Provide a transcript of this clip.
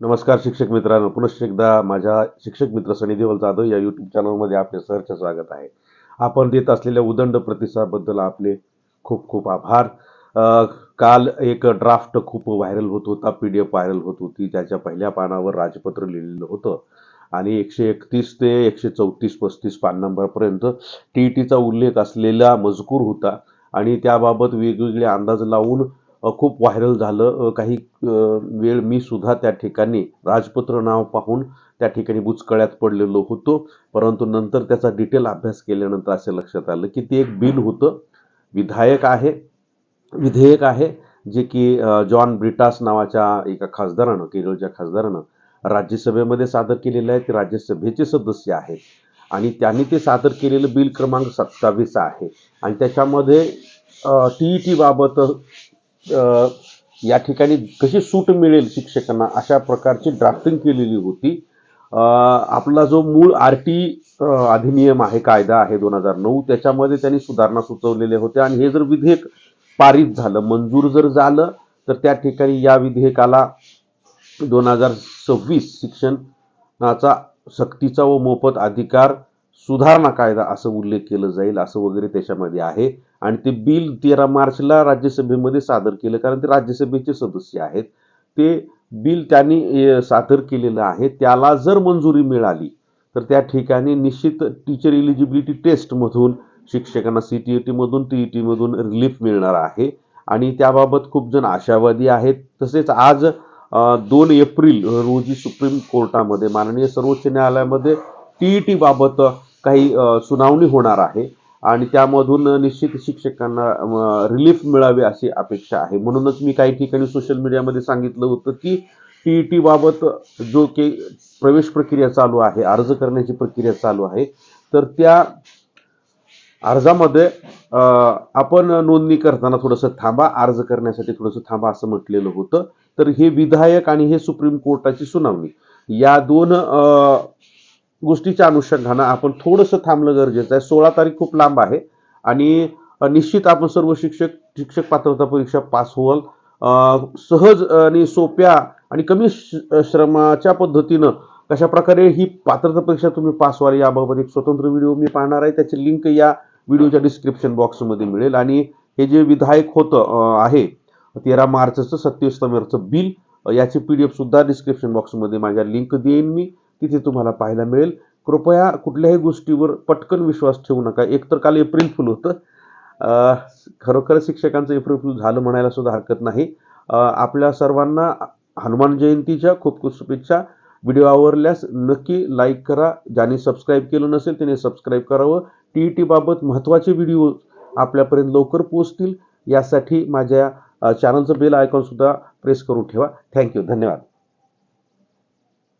नमस्कार शिक्षक मित्रांनो, पुनश्च एकदा माझ्या शिक्षक मित्र सनी देवल जाधव या यूट्यूब चॅनलमध्ये आपले सहर्ष स्वागत आहे. आपण देत असलेल्या उदंड प्रतिसादाबद्दल आपले खूप खूप आभार. काल एक ड्राफ्ट खूप व्हायरल होत होता, PDF व्हायरल होत होती. त्याच्या पहिल्या पानावर राजपत्र लिहिलेलं होतं आणि 131 ते 134-35 पान नंबरपर्यंत TETचा उल्लेख असलेला मजकूर होता आणि त्याबाबत वेगवेगळे अंदाज लावून खूप व्हायरल झालं. काही वेळ मी सुद्धा त्या ठिकाणी राजपत्र नाव पाहून त्या ठिकाणी बुचकळ्यात पडलेलो होतो. परंतु नंतर त्याचा डिटेल अभ्यास केल्यानंतर असे लक्षात आलं की ते एक बिल होतं, विधेयक आहे जे की जॉन ब्रिटास नावाच्या एका खासदारानं, केरळच्या खासदारानं राज्यसभेमध्ये सादर केलेलं आहे. ते राज्यसभेचे सदस्य आहेत आणि त्यांनी ते सादर केलेलं बिल क्रमांक 27 आहे आणि त्याच्यामध्ये TET बाबत या ठिकाणी कशी सूट मिळेल शिक्षकांना अशा प्रकारची ड्राफ्टिंग केलेली होती. आपला जो मूळ RT अधिनियम आहे, कायदा आहे 2009, त्याच्यामध्ये त्यांनी सुधारणा सुचवलेल्या होत्या आणि हे जर विधेयक पारित झालं, मंजूर जर झालं, तर त्या ठिकाणी या विधेयकाला 2026 शिक्षणाचा सक्तीचा व मोफत अधिकार सुधारणा कायदा असं उल्लेख केलं जाईल असं वगैरे त्याच्यामध्ये आहे. आणि ते बिल 13 मार्चला राज्यसभेमध्ये सादर केलं, कारण ते राज्यसभेचे सदस्य आहेत. ते बिल त्यांनी सादर केलेलं आहे. त्याला जर मंजुरी मिळाली तर त्या ठिकाणी निश्चित टीचर एलिजिबिलिटी टेस्टमधून शिक्षकांना CTET मधून TET मधून रिलीफ मिळणार आहे आणि त्याबाबत खूप जण आशावादी आहेत. तसेच आज 2 एप्रिल रोजी सुप्रीम कोर्टामध्ये, माननीय सर्वोच्च न्यायालयामध्ये TET बाबत काही सुनावणी होणार आहे आणि त्यामधून निश्चित शिक्षकांना रिलीफ मिळावे अशी अपेक्षा आहे. म्हणूनच मी काही ठिकाणी सोशल मीडियामध्ये सांगितलं होतं की TET बाबत जो की प्रवेश प्रक्रिया चालू आहे, अर्ज करण्याची प्रक्रिया चालू आहे, तर त्या अर्जामध्ये आपण नोंदणी करताना थोडंसं थांबा, अर्ज करण्यासाठी थोडंसं थांबा असं म्हटलेलं होतं. तर हे विधायक आणि हे सुप्रीम कोर्टाची सुनावणी, या दोन गोष्टीच्या अनुषंगानं आपण थोडंसं थांबलं गरजेचं आहे. 16 तारीख खूप लांब आहे आणि निश्चित आपण सर्व शिक्षक पात्रता परीक्षा पास व्हाल. सहज आणि सोप्या आणि कमी श्रमाच्या पद्धतीनं कशा प्रकारे ही पात्रता परीक्षा तुम्ही पास व्हाल याबाबत एक स्वतंत्र व्हिडिओ मी पाहणार आहे. त्याची लिंक या व्हिडिओच्या डिस्क्रिप्शन बॉक्समध्ये मिळेल. आणि हे जे विधायक होतं आहे 13 मार्चचं 27 नोव्हेंबरचं बिल, याची PDF सुद्धा डिस्क्रिप्शन बॉक्समध्ये माझ्या लिंक देईन मी, तिथे तुम्हाला पाहायला मिळेल. कृपया कुठल्याही गोष्टीवर पटकन विश्वास ठेवू नका. एकतर काल एप्रिल फुल होतं, खरोखर शिक्षकांचं एप्रिल फुल झालं म्हणायला सुद्धा हरकत नाही. आपल्या सर्वांना हनुमान जयंतीच्या खूप खूप शुभेच्छा. व्हिडिओ आवडल्यास नक्की लाईक करा. ज्यांनी सबस्क्राईब केलं नसेल त्याने सबस्क्राईब करावं. TET बाबत महत्त्वाचे व्हिडिओ आपल्यापर्यंत लवकर पोहोचतील यासाठी माझ्या चॅनलचं बेल आयकॉन सुद्धा प्रेस करून ठेवा. थँक्यू, धन्यवाद.